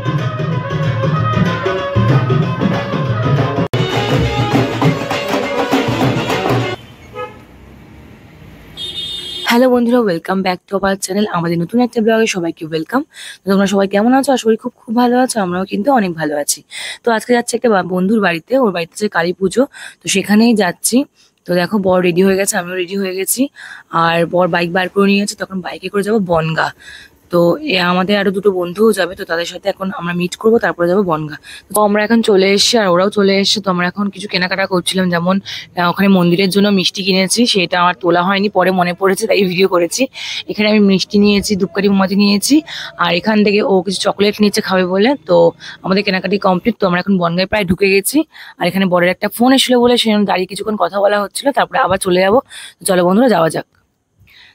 Hello বন্ধুরা, welcome back to our channel. আমাদের নতুন একটা ব্লগে সবাইকে ওয়েলকাম। তো তোমরা সবাই কেমন আছো? আশা করি খুব খুব ভালো আছো। আমরাও কিন্তু অনেক ভালো আছি। তো আজকে যাচ্ছি একটা বন্ধুর বাড়িতে, ওর বাড়িতে যে কালী পুজো, তো সেখানেই যাচ্ছি। তো দেখো, বর রেডি হয়ে গেছে, আমিও রেডি হয়ে গেছি। আর বর বাইক বার করে নিয়ে গেছে, তখন বাইকে করে যাবো বনগা। তো আমাদের আরো দুটো বন্ধুও যাবে, তো তাদের সাথে এখন আমরা মিট করবো, তারপরে যাবো বনগা। তো আমরা এখন চলে এসেছি আর ওরাও চলে এসেছে। তো আমরা এখন কিছু কেনাকাটা করছিলাম, যেমন ওখানে মন্দিরের জন্য মিষ্টি কিনেছি, সেটা আমার তোলা হয়নি, পরে মনে পড়েছে তাই ভিডিও করেছি। এখানে আমি মিষ্টি নিয়েছি, ধূপকাঠি মোমবাতি নিয়েছি, আর এখান থেকে ও কিছু চকলেট নিচ্ছে খাবে বলে। তো আমাদের কেনাকাটি কমপ্লিট। তো আমরা এখন বনগায় প্রায় ঢুকে গেছি। আর এখানে বড়ের একটা ফোন এসেছিলো বলে সেখানে দাঁড়িয়ে কিছুক্ষণ কথা বলা হচ্ছিল, তারপরে আবার চলে যাবো। চলো বন্ধুরা, যাওয়া যাক।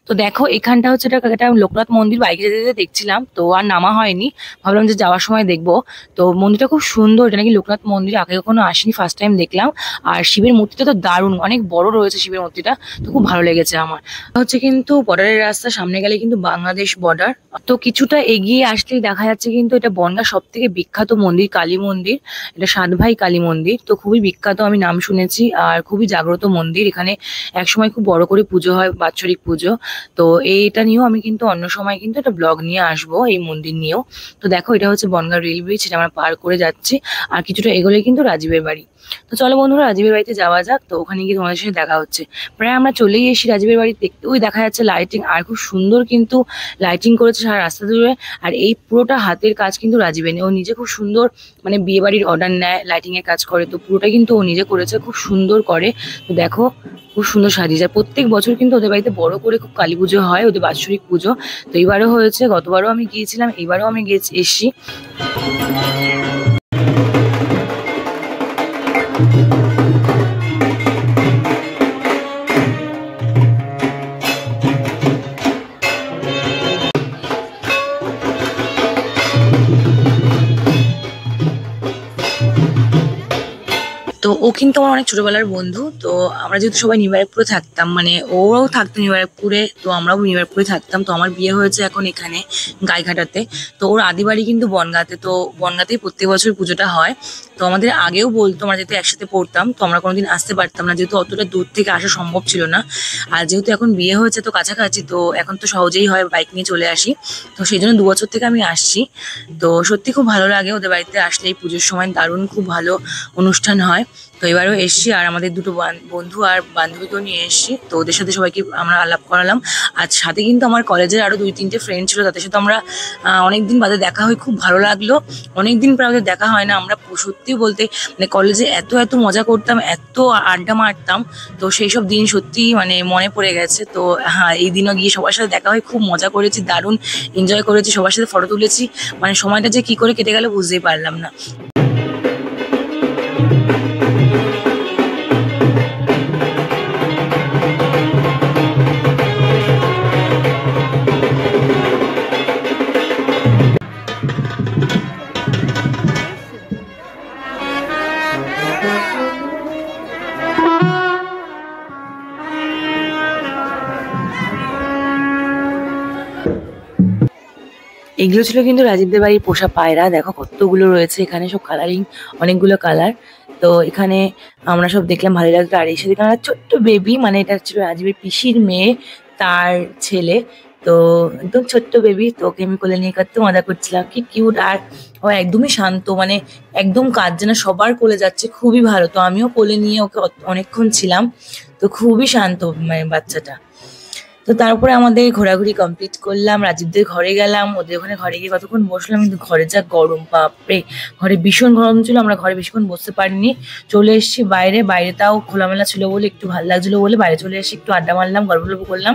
তো দেখো, এখানটা হচ্ছে এটা লোকনাথ মন্দির। বাইকে যেতে যেতে দেখছিলাম, তো আর নামা হয়নি, ভাবলাম যে যাওয়ার সময় দেখবো। তো মন্দিরটা খুব সুন্দর, এটা নাকি লোকনাথ মন্দির, আগে কখনো আসিনি, ফার্স্ট টাইম দেখলাম। আর শিবের মূর্তিটা তো দারুণ, অনেক বড় রয়েছে শিবের মূর্তিটা, তো খুব ভালো লেগেছে আমার। হচ্ছে কিন্তু বর্ডারের রাস্তা, সামনে গেলে কিন্তু বাংলাদেশ বর্ডার। তো কিছুটা এগিয়ে আসলেই দেখা যাচ্ছে কিন্তু এটা বনগাঁ সব থেকে বিখ্যাত মন্দির, কালী মন্দির। এটা সাতভাই কালী মন্দির, তো খুবই বিখ্যাত, আমি নাম শুনেছি। আর খুবই জাগ্রত মন্দির, এখানে একসময় খুব বড় করে পুজো হয়, বাৎসরিক পুজো। তো এইটা নিয়েও আমি কিন্তু অন্য সময় কিন্তু একটা ব্লগ নিয়ে আসবো, এই মন্দির নিয়েও। তো দেখো, এটা হচ্ছে বনগাঁ রেল ব্রিজ, এটা আমরা পার করে যাচ্ছি। আর কিছুটা এগোলে কিন্তু রাজীবের বাড়ি। তো চলো বন্ধুরা, রাজীবের বাড়িতে যাওয়া যাক। তো ওখানে গিয়ে তোমাদের সাথে দেখা হচ্ছে। প্রায় আমরা চলেই এসেছি রাজীবের বাড়ি দেখতে। ওই দেখা যাচ্ছে লাইটিং, আর খুব সুন্দর কিন্তু লাইটিং করেছে সারা রাস্তা জুড়ে। আর এই পুরোটা হাতের কাজ কিন্তু রাজীবের, ও নিজে খুব সুন্দর, মানে বিয়ে বাড়ির অর্ডার নেয়, লাইটিং এর কাজ করে। তো পুরোটা কিন্তু ও নিজে করেছে, খুব সুন্দর করে। তো দেখো, খুব সুন্দর সাজিয়ে যায়। প্রত্যেক বছর কিন্তু ওদের বাড়িতে বড় করে খুব কালী পুজো হয়, ওদের বাৎসরিক পুজো। তো এইবারও হয়েছে, গতবারও আমি গিয়েছিলাম, এইবারও আমি এসেছি। তো ও কিন্তু আমার অনেক ছোটবেলার বন্ধু। তো আমরা যেহেতু সবাই নিউ ব্যারাকপুরে থাকতাম, মানে ওরাও থাকতো নিউ ব্যারাকপুরে, তো আমরাও নিউ ব্যারাকপুরে থাকতাম। তো আমার বিয়ে হয়েছে এখন এখানে গাইঘাটাতে। তো ওর আদি বাড়ি কিন্তু বনগাঁতে। তো বনগাঁতেই প্রত্যেক বছর পুজোটা হয়। তো আমাদের আগেও বলতো, আমরা যেহেতু একসাথে পড়তাম, তো আমরা কোনোদিন আসতে পারতাম না, যেহেতু অতটা দূর থেকে আসা সম্ভব ছিল না। আর যেহেতু এখন বিয়ে হয়েছে তো কাছাকাছি, তো এখন তো সহজেই হয়, বাইক নিয়ে চলে আসি। তো সেই জন্য 2 বছর থেকে আমি আসছি। তো সত্যি খুব ভালো লাগে ওদের বাড়িতে আসলে, এই পুজোর সময় দারুণ খুব ভালো অনুষ্ঠান হয়। তো এবারও এসছি, আর আমাদের দুটো বন্ধু আর বান্ধবীকেও নিয়ে এসছি। তো ওদের সাথে সবাইকে আমরা আলাপ করালাম। আর সাথে কিন্তু আমার কলেজের আরো 2-3টে ফ্রেন্ড ছিল, তাদের সাথে আমরা অনেকদিন বাদে দেখা হয়, খুব ভালো লাগলো। অনেকদিন প্রায় ওদের দেখা হয় না। আমরা সত্যি বলতে মানে কলেজে এত এত মজা করতাম, এত আড্ডা মারতাম। তো সেই সব দিন সত্যি মানে মনে পড়ে গেছে। তো হ্যাঁ, এই দিনও গিয়ে সবার সাথে দেখা হয়, খুব মজা করেছি, দারুণ এনজয় করেছি, সবার সাথে ফটো তুলেছি। মানে সময়টা যে কি করে কেটে গেল বুঝতেই পারলাম না। এগুলো ছিল কিন্তু রাজীবদের বাড়ির পোষা পায়রা। দেখো কতগুলো রয়েছে এখানে, সব কালারিং, অনেকগুলো কালার। তো এখানে আমরা সব দেখলাম, ভালো লাগলো। আর এসে দেখলাম একটা ছোট্ট বেবি, মানে এটা ছিল রাজীবের পিসির মেয়ে, তার ছেলে। তো একদম ছোট্ট বেবি, তো ওকে আমি কোলে নিয়ে কত মজা করছিলাম, কি কিউট। আর ও একদমই শান্ত, মানে একদম কাঁদছে না, সবার কোলে যাচ্ছে, খুবই ভালো। তো আমিও কোলে নিয়ে ওকে অনেকক্ষণ ছিলাম। তো খুবই শান্ত মানে বাচ্চাটা। তো তারপরে আমাদের ঘোরাঘুরি কমপ্লিট করলাম, রাজীবদের ঘরে গেলাম। ওদের ওখানে ঘরে গিয়ে কতক্ষণ বসলাম, কিন্তু ঘরে যা গরম, বাপরে, ঘরে ভীষণ গরম ছিল। আমরা ঘরে বেশিক্ষণ বসতে পারিনি, চলে এসেছি বাইরে। বাইরে তাও খোলামেলা ছিল বলে, একটু ভালো লাগছিল বলে বাইরে চলে এসে একটু আড্ডা মারলাম, গল্প গল্প করলাম।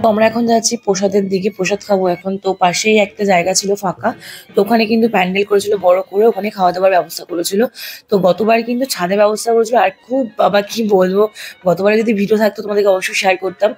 তো আমরা এখন যাচ্ছি প্রসাদের দিকে, প্রসাদ খাবো এখন। তো পাশেই একটা জায়গা ছিল ফাঁকা, তো ওখানে কিন্তু প্যান্ডেল করেছিল বড় করে, ওখানে খাওয়া দাওয়ার ব্যবস্থা করেছিল। তো গতবার কিন্তু ছাদে ব্যবস্থা করেছিল, আর খুব বাবা কি বলবো, গতবারে যদি ভিডিও থাকতো তোমাদেরকে অবশ্যই শেয়ার করতাম।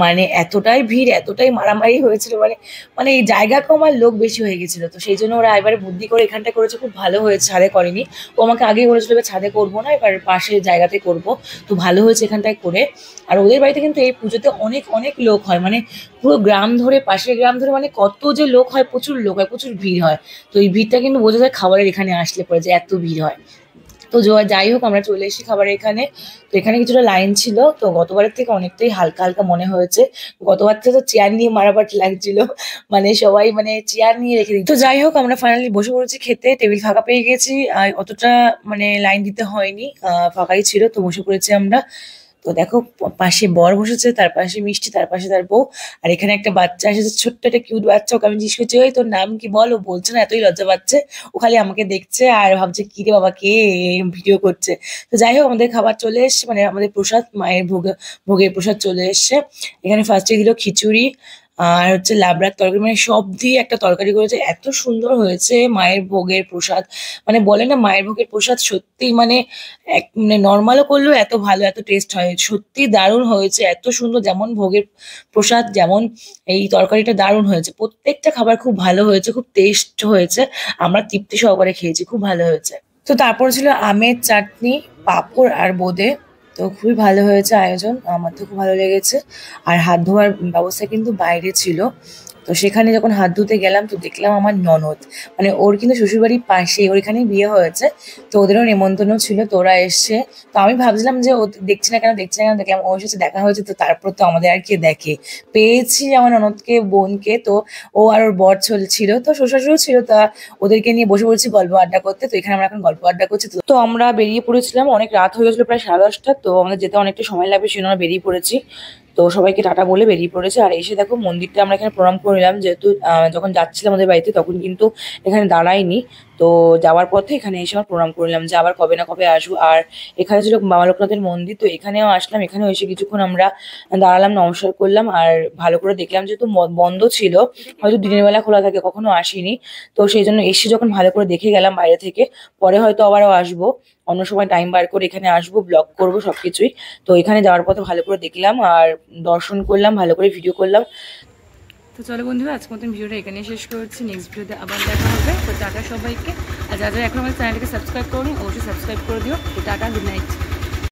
মানে এতটাই ভিড়, এতটাই মারামারি হয়েছিল, মানে মানে এই জায়গা কম আর লোক বেশি হয়ে গেছিল। তো সেই জন্য ওরা এবারে বুদ্ধি করে এখানটা করেছে, খুব ভালো হয়েছে, ছাদে করেনি। ও আমাকে আগেই বলেছিল এবার ছাদে করবো না, এবার পাশের জায়গাতে করব। তো ভালো হয়েছে এখানটায় করে। আর ওদের বাড়িতে কিন্তু এই পুজোতে অনেক অনেক লোক হয়, মানে পুরো গ্রাম ধরে, পাশের গ্রাম ধরে, মানে কত যে লোক হয়, প্রচুর লোক হয়, প্রচুর ভিড় হয়। তো এই ভিড়টা কিন্তু বোঝা যায় খাবারের এখানে আসলে পরে যে এত ভিড় হয়। তো যাই হোক আমরা চলে এসেছি খাবারের এখানে। তো এখানে কিছুটা লাইন ছিল, তো গতবারের থেকে অনেকটাই হালকা হালকা মনে হয়েছে। গতবার থেকে তো চেয়ার নিয়ে মারামারি লাগছিল, মানে সবাই মানে চেয়ার নিয়ে রেখে দিত। তো যাই হোক আমরা ফাইনালি বসে পড়েছি খেতে, টেবিল ফাঁকা পেয়ে গেছি, আর অতটা মানে লাইন দিতে হয়নি, ফাঁকাই ছিল, তো বসে পড়েছি আমরা। তো দেখো পাশে বর বসেছে, তার পাশে মিষ্টি, তার পাশে তার বউ। আর এখানে একটা বাচ্চা এসেছে, ছোট্ট একটা কিউট বাচ্চা। ওকে আমি জিজ্ঞেস করছি ওই তোর নাম কি বল, ও বলছে না, এতই লজ্জা পাচ্ছে। ও খালি আমাকে দেখছে আর ভাবছে কি রে বাবা, কে ভিডিও করছে। তো যাই হোক আমাদের খাবার চলে এসছে, মানে আমাদের প্রসাদ, মায়ের ভোগের প্রসাদ চলে এসছে। এখানে ফার্স্টে দিল খিচুড়ি আর হচ্ছে লাবড়ার তরকারি, মানে সব দিয়ে একটা তরকারি করেছে, এত সুন্দর হয়েছে মায়ের ভোগের প্রসাদ। মানে বলে না মায়ের ভোগের প্রসাদ সত্যি মানে এক মানে নর্মালও করলেও এত ভালো, এত টেস্ট হয়, সত্যি দারুণ হয়েছে, এত সুন্দর। যেমন ভোগের প্রসাদ, যেমন এই তরকারিটা দারুণ হয়েছে, প্রত্যেকটা খাবার খুব ভালো হয়েছে, খুব টেস্ট হয়েছে। আমরা তৃপ্তি সহকারে খেয়েছি, খুব ভালো হয়েছে। তো তারপর ছিল আমের চাটনি, পাঁপড় আর বোঁদে। তো খুবই ভালো হয়েছে আয়োজন, আমার তো খুব ভালো লেগেছে। আর হাত ধোয়ার ব্যবস্থা কিন্তু বাইরে ছিল। তো সেখানে যখন হাত ধুতে গেলাম তো দেখলাম আমার ননদ, মানে ওর কিন্তু শ্বশুরবাড়ির পাশে, ওর এখানেই বিয়ে হয়েছে। তো ওদেরও নেমন্তন্ন ছিল, তো ওরা এসছে। তো আমি ভাবছিলাম যে ও দেখছি না কেন, দেখছি না কেন, দেখলাম ও এসেছে, দেখা হয়েছে। তো তারপর তো আমাদের আর কে দেখে, পেয়েছি আমার ননদকে, বোনকে। তো ও আর ওর বর ছিল, তো শ্বশুরও ছিল। তা ওদেরকে নিয়ে বসে পড়েছি গল্প আড্ডা করতে। তো এখানে আমরা এখন গল্প আড্ডা করছি। তো আমরা বেরিয়ে পড়েছিলাম, অনেক রাত হয়ে গেছিলো, প্রায় 10:30। তো আমাদের যেতে অনেকটা সময় লাগবে, সেজন্য আমরা বেরিয়ে পড়েছি। তো সবাইকে টাটা বলে বেরিয়ে পড়েছে। আর এসে দেখো মন্দিরটা আমরা এখানে প্রণাম করে নিলাম, যেহেতু যখন যাচ্ছিলাম আমাদের বাড়িতে তখন কিন্তু এখানে দাঁড়াইনি। তো যাওয়ার পথে এখানে এসে আমার প্রণাম করে নিলাম যে আবার কবে না কবে আসবো। আর এখানে ছিল বাবা লোকনাথের মন্দির, তো এখানেও আসলাম। এখানেও এসে কিছুক্ষণ আমরা দাঁড়ালাম, নমস্কার করলাম, আর ভালো করে দেখলাম, যেহেতু বন্ধ ছিল, হয়তো দিনের বেলা খোলা থাকে, কখনো আসিনি। তো সেই জন্য এসে যখন ভালো করে দেখে গেলাম বাইরে থেকে, পরে হয়তো আবারও আসবো, অন্য সময় টাইম বার করে এখানে আসবো, ব্লগ করবো সবকিছুই। তো এখানে যাওয়ার পথে ভালো করে দেখলাম আর দর্শন করলাম, ভালো করে ভিডিও করলাম। তো চলো বন্ধুরা, আজকের মতন ভিডিওটা এখানে শেষ করছি, নেক্সট ভিডিওতে আবার দেখা হবে। তো টাটা সবাইকে। আর যারা এখন আমাদের চ্যানেলটাকে সাবস্ক্রাইব করুন, অবশ্যই সাবস্ক্রাইব করে দিও। তো টাটা, গুড নাইট।